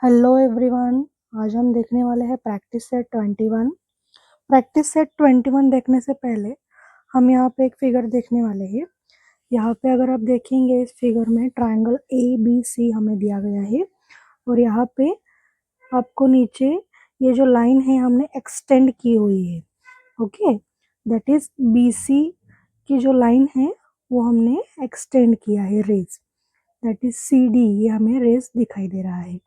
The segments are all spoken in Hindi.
Hello everyone. आज हम देखने वाले हैं प्रैक्टिस सेट 21। प्रैक्टिस सेट 21 देखने से पहले हम यहाँ पे एक फिगर देखने वाले हैं। यहाँ पे अगर आप देखेंगे इस फिगर में ट्रायंगल ए बी सी हमें दिया गया है और यहाँ पे आपको नीचे ये जो लाइन है हमने एक्सटेंड की हुई है। Okay, that is B C की जो लाइन है वो हमने एक्सटेंड किया है rays, that is C D, ये हमें रेज दिखाई दे रहा है।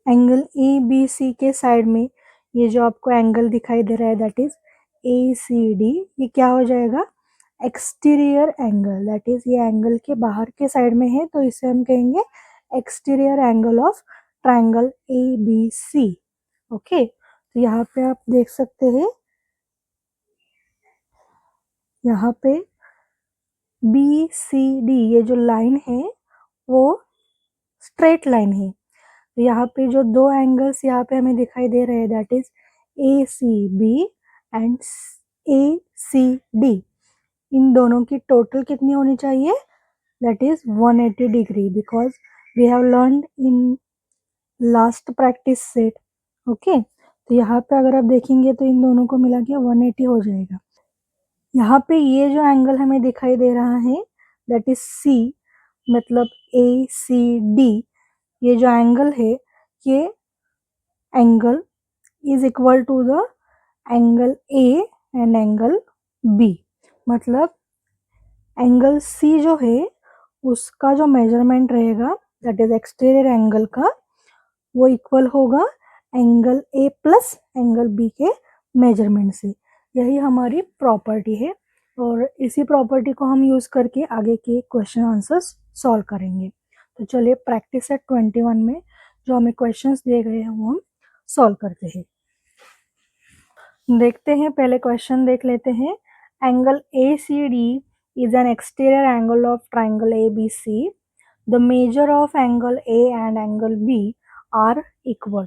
एंगल ए बी सी के साइड में ये जो आपको एंगल दिखाई दे रहा है that is A C D, ये क्या हो जाएगा? एक्सटीरियर एंगल, दैट इज ये एंगल के बाहर के साइड में है तो इसे हम कहेंगे exterior angle of triangle A B C. Okay, तो यहाँ पे आप देख सकते हैं, यहाँ पे बी सी डी ये जो लाइन है वो स्ट्रेट लाइन है। तो यहाँ पे जो दो एंगल्स यहाँ पे हमें दिखाई दे रहे हैं that is A C B and A C D, इन दोनों की टोटल कितनी होनी चाहिए? That is 180 degree, because we have learn in last practice set. Okay, तो यहाँ पे अगर आप देखेंगे तो इन दोनों को मिला के 180 हो जाएगा। यहाँ पे ये जो एंगल हमें दिखाई दे रहा है दैट इज सी, मतलब ए सी डी, ये जो एंगल है ये angle is equal to the angle A and angle B, मतलब एंगल सी जो है उसका जो मेजरमेंट रहेगा दैट इज एक्सटीरियर एंगल का, वो इक्वल होगा angle A plus angle B के मेजरमेंट से। यही हमारी प्रॉपर्टी है और इसी प्रॉपर्टी को हम यूज करके आगे के क्वेश्चन आंसर्स सॉल्व करेंगे। तो चलिए प्रैक्टिस सेट 21 में जो हमें क्वेश्चंस दिए गए हैं वो हम सॉल्व करते हैं। देखते हैं, पहले क्वेश्चन देख लेते हैं। Angle A C D is an exterior angle of triangle ABC. The measure of angle A and angle B are equal.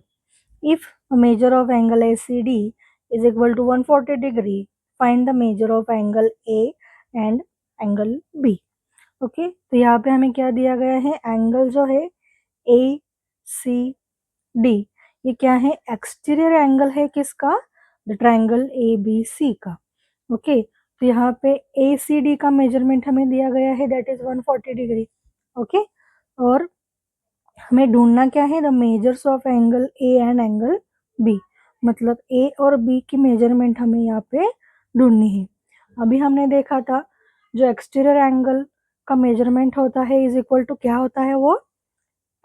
If the measure of angle ACD is equal to 140 degree, find the measure of angle A and angle B. Okay, तो यहाँ पे हमें क्या दिया गया है? एंगल जो है ए सी डी, ये क्या है? एक्सटीरियर एंगल है किसका? The triangle A B C का। ओके, तो यहाँ पे ए सी डी का मेजरमेंट हमें दिया गया है दैट इज 140 डिग्री। ओके, और हमें ढूंढना क्या है? The measures of angle A and angle B, मतलब ए और बी की मेजरमेंट हमें यहाँ पे ढूंढनी है। अभी हमने देखा था जो एक्सटीरियर एंगल का मेजरमेंट होता है इज इक्वल टू क्या होता है? वो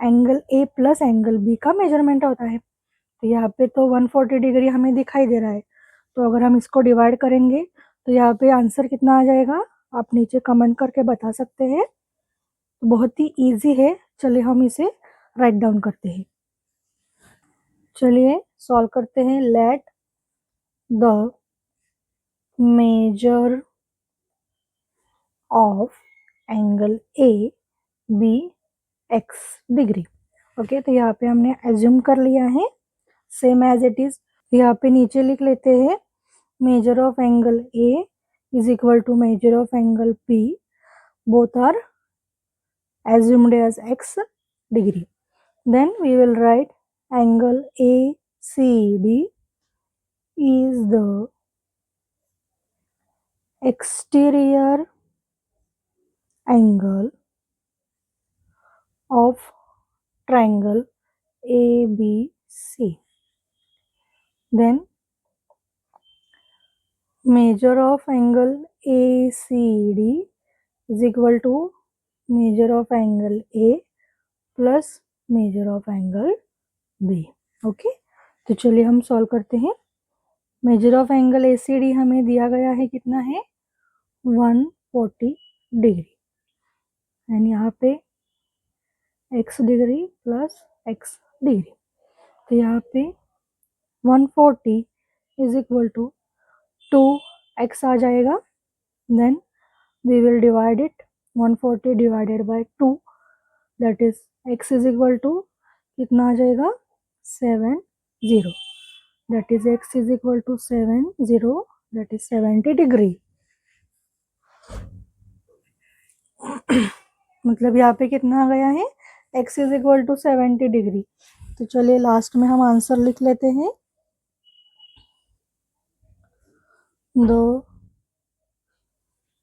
angle A plus angle B का मेजरमेंट होता है। तो यहाँ पे तो 140 डिग्री हमें दिखाई दे रहा है, तो अगर हम इसको डिवाइड करेंगे तो यहाँ पे आंसर कितना आ जाएगा? आप नीचे कमेंट करके बता सकते हैं। तो बहुत ही इजी है, चलिए हम इसे राइट डाउन करते हैं। चलिए सॉल्व करते हैं। Let the measure of angle A be x degree. Okay, तो यहाँ पे हमने एज्यूम कर लिया है सेम एज इट इज। यहाँ पे नीचे लिख लेते हैं measure of angle A is equal to measure of angle B, both are assumed as x degree. Then we will write angle ACD is the exterior angle of triangle ABC. Then measure of angle ACD is equal to measure of angle A plus measure of angle B. Okay, तो चलिए हम सॉल्व करते हैं। मेजर ऑफ एंगल एसीडी हमें दिया गया है, कितना है? 140 डिग्री, एंड यहाँ पे x degree plus x degree, तो यहाँ पे 140 इज इक्वल टू 2x आ जाएगा। Then we will divide it, 140 divided by 2, that is x is equal to कितना आ जाएगा? 70, that is x is equal to 70, that is 70 degree. मतलब यहाँ पे कितना आ गया है? x is equal to 70 degree. तो चलिए लास्ट में हम आंसर लिख लेते हैं। The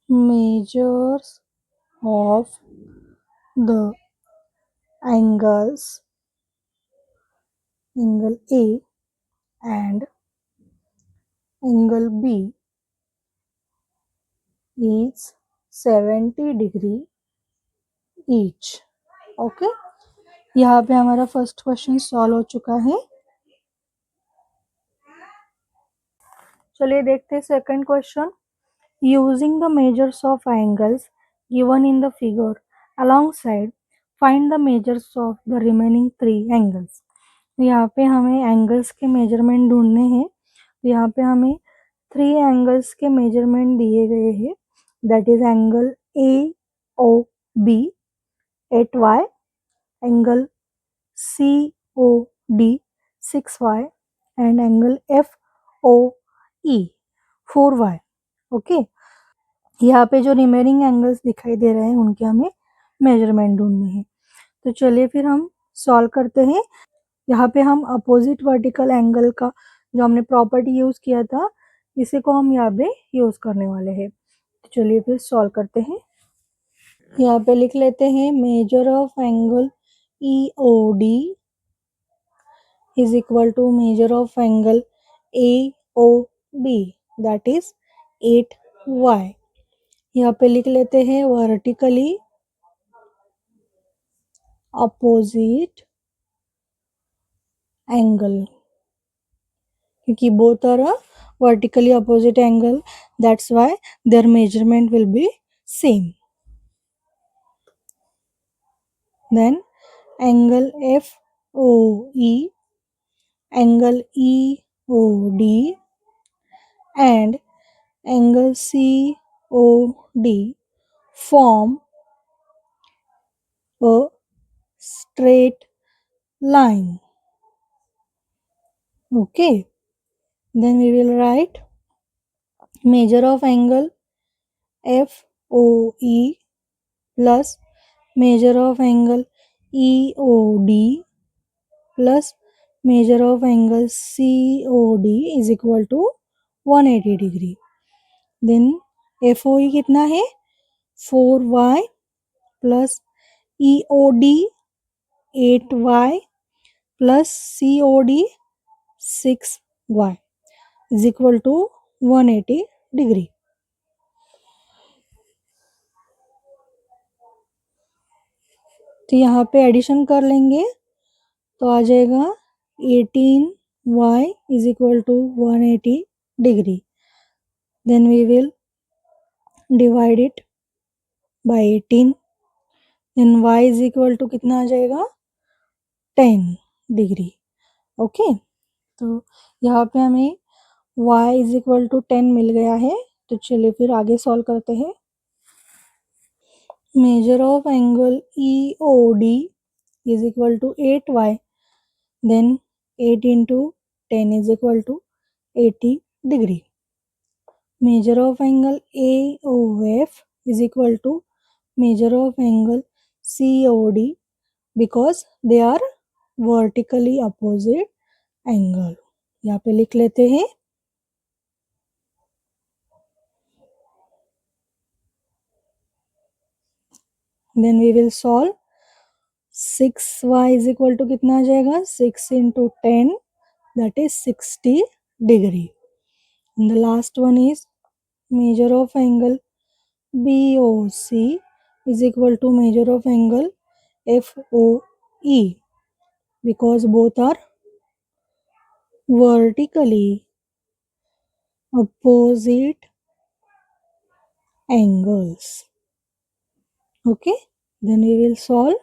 measures of the angles, angle A and angle B is 70 degree each. Okay, यहाँ पे हमारा फर्स्ट क्वेश्चन सॉल्व हो चुका है। चलिए देखते हैं second question. Using the measures of angles given in the figure alongside find the measures of the remaining 3 angles. यहाँ पे हमें एंगल्स के मेजरमेंट ढूंढने हैं। यहाँ पे हमें 3 एंगल्स के मेजरमेंट दिए गए हैं। That is angle AOB 8y, angle COD 6y and angle FOE 4y। Okay, यहाँ पे जो रिमेनिंग एंगल्स दिखाई दे रहे हैं उनके हमें मेजरमेंट ढूंढने हैं। तो चलिए फिर हम सॉल्व करते हैं। यहाँ पे हम अपोजिट वर्टिकल एंगल का जो हमने प्रॉपर्टी यूज किया था, इसी को हम यहाँ पे यूज करने वाले हैं। तो चलिए फिर सॉल्व करते हैं। यहाँ पे लिख लेते हैं measure of angle EOD is equal to measure of angle AOB, that is 8y। यहाँ पे लिख लेते हैं वर्टिकली अपोजिट एंगल, क्योंकि both are vertically opposite angle, that's why their measurement will be same. Then angle FOE, angle EOD and angle COD form a straight line. Okay, then we will write measure of angle FOE plus measure of angle EOD plus measure of angle COD is equal to 180 degree. Then FOE कितना है 4y plus EOD 8y plus COD 6y is equal to 180 degree. तो यहाँ पे एडिशन कर लेंगे तो आ जाएगा 18y is equal to 180 degree. Then we will divide it by 18. Then y is equal to कितना आ जाएगा 10 डिग्री। ओके, तो यहाँ पे हमें y is equal to 10 मिल गया है। तो चलिए फिर आगे सॉल्व करते हैं। Measure of angle EOD is equal to 8y. Then 8 into 10 is equal to 80 degree. Measure of angle AOF is equal to measure of angle COD because they are vertically opposite angle. यहाँ पे लिख लेते हैं। Then we will solve 6y is equal to कितना आ जाएगा 6 into 10 that is 60 degree. And the last one is measure of angle BOC is equal to measure of angle FOE because both are vertically opposite angles. Okay, then we will solve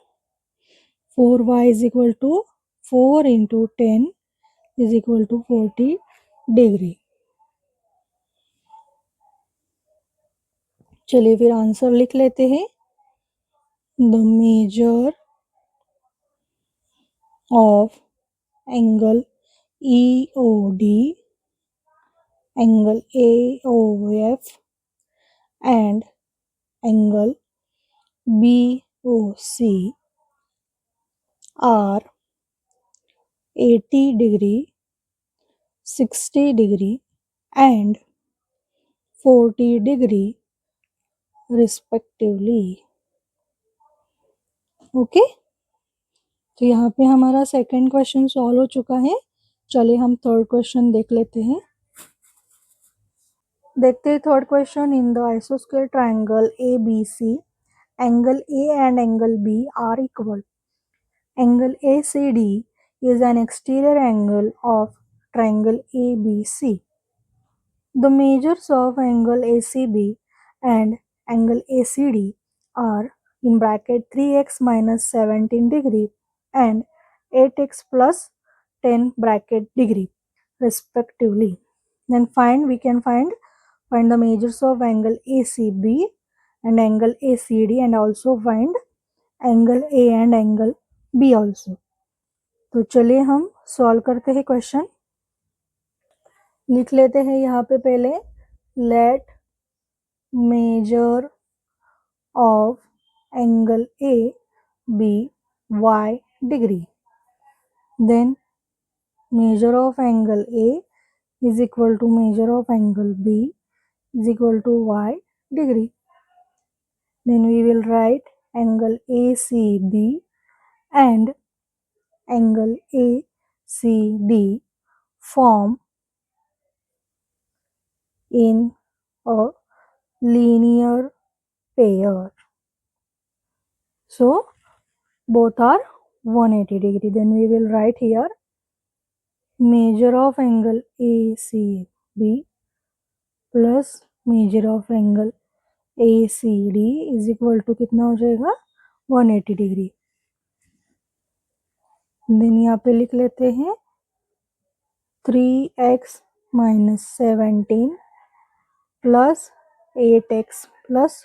4y is equal to 4 into 10 is equal to 40 degree. चलिए फिर आंसर लिख लेते हैं। The measure of angle EOD, angle AOF and angle BOC are 80 degree, 60 degree and 40 degree respectively. Okay, तो यहाँ पे हमारा सेकंड क्वेश्चन सॉल्व हो चुका है। चलिए हम थर्ड क्वेश्चन देख लेते हैं। देखते हैं थर्ड क्वेश्चन। इन द आइसोस्केल triangle A B C, angle A and angle B are equal. Angle ACD is an exterior angle of triangle ABC. The measures of angle ACB and angle ACD are in bracket 3x minus 17 degree and 8x plus 10 bracket degree respectively. Then we can find the measures of angle ACB and angle ACD and also find angle A and angle B also. तो चलिए हम सॉल्व करते हैं क्वेश्चन। लिख लेते हैं यहाँ पे पहले let measure of angle A be y degree, then measure of angle A is equal to measure of angle B is equal to y degree. Then we will write angle ACB and angle ACD form in a linear pair. So both are 180 degree. Then we will write here measure of angle ACB plus measure of angle ACD is equal to कितना हो जाएगा 180 डिग्री। देन यहाँ पे लिख लेते हैं 3x minus 17 plus 8x plus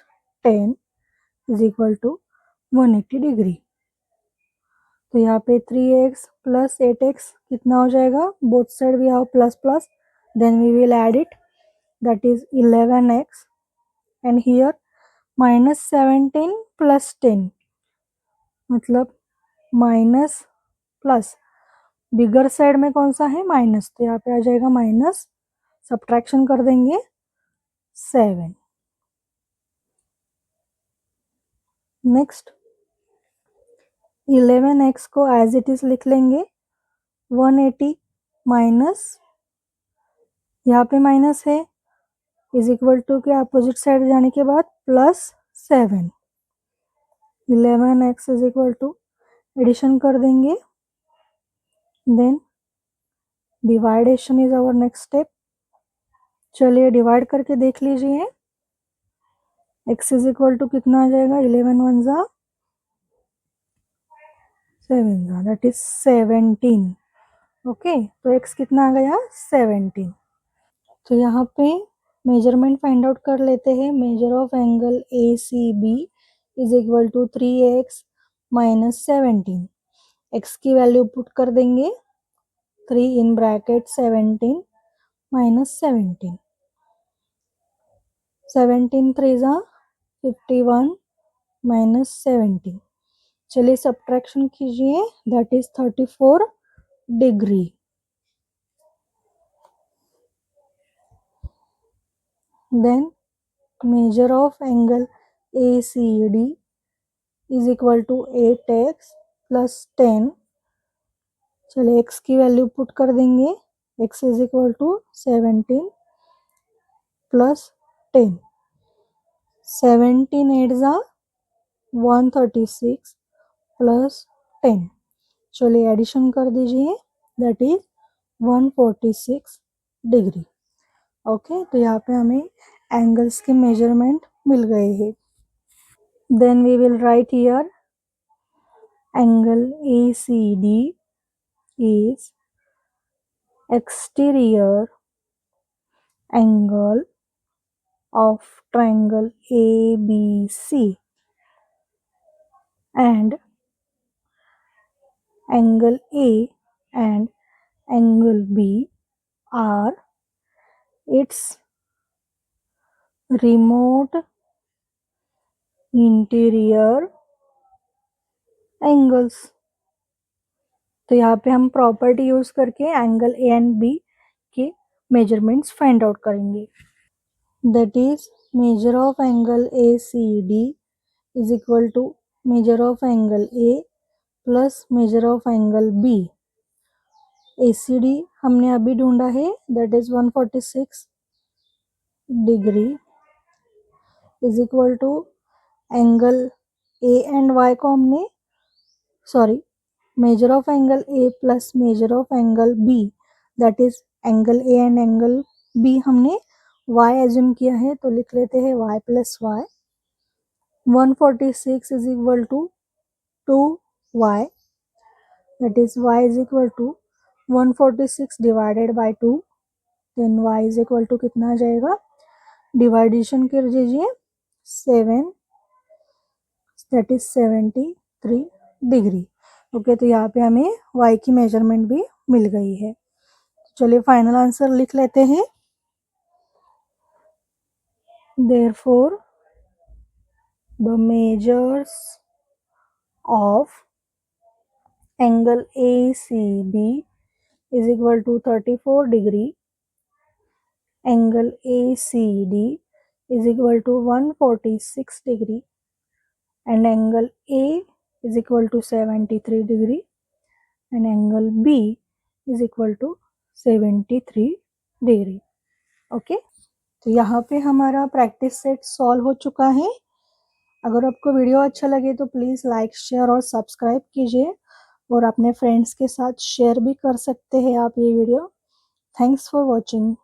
10 is equal to 180 degree. तो यहाँ पे 3x plus 8x कितना हो जाएगा, both side we have plus plus, then we will add it, that is 11x and here minus 17 plus 10 मतलब माइनस प्लस, बिगर साइड में कौन सा है माइनस, तो यहाँ पे आ जाएगा माइनस, सब्ट्रैक्शन कर देंगे 7। नेक्स्ट 11x को एज इट इज लिख लेंगे 180 माइनस, यहाँ पे माइनस है, इज इक्वल टू के अपोजिट साइड जाने के बाद plus 7। 11x is equal to addition कर देंगे, then division is our next step. चलिए डिवाइड करके देख लीजिए, x इज इक्वल टू कितना आ जाएगा, 11 वन जा 7 जा, दैट इज 17। ओके, तो x कितना आ गया 17। तो यहाँ पे मेजरमेंट फाइंड आउट कर लेते हैं। Measure of angle A C B is equal to 3x minus 17। x की वैल्यू पुट कर देंगे 3 इन ब्रैकेट 17 माइनस 17, 17 3 जा 51 माइनस 17। चलिए सब्ट्रैक्शन कीजिए, that is 34 degree. Then measure of angle A C D is equal to 8x plus 10। चलिए x की वैल्यू पुट कर देंगे, x is equal to 17 plus 10, 17 8 जा 136 प्लस 10। चलिए एडिशन कर दीजिए, दैट इज 146 डिग्री। ओके, तो यहाँ पे हमें एंगल्स के मेजरमेंट मिल गए हैं। Then we will write here angle ACD is exterior angle of triangle ABC and angle A and angle B are its remote interior angles. तो यहाँ पे हम प्रॉपर्टी यूज करके एंगल ए एंड बी के मेजरमेंट्स फाइंड आउट करेंगे। That is measure of angle A C D is equal to measure of angle A plus measure of angle B. A C D हमने अभी ढूंढा है, that is 146 degree is equal to angle A and y को हमने measure of angle A plus measure of angle B, that is angle A and angle B हमने y एज्यूम किया है, तो लिख लेते हैं y plus y. 146 is equal to 2y, that is y is equal to 146 divided by 2, then y is equal to कितना आ जाएगा, डिवाइडेशन कर दीजिए 7, दैट इज 73 डिग्री। ओके, तो यहाँ पे हमें y की मेजरमेंट भी मिल गई है। चलिए फाइनल आंसर लिख लेते हैं। Therefore the measures of angle ACB is equal to 34 degree, angle ACD is equal to 146 degree, and angle A is equal to 73 degree, and angle B is equal to 73 degree। Okay, तो यहाँ पे हमारा प्रैक्टिस सेट सॉल्व हो चुका है। अगर आपको वीडियो अच्छा लगे तो प्लीज़ लाइक, शेयर और सब्सक्राइब कीजिए, और अपने फ्रेंड्स के साथ शेयर भी कर सकते हैं आप ये वीडियो। Thanks for watching.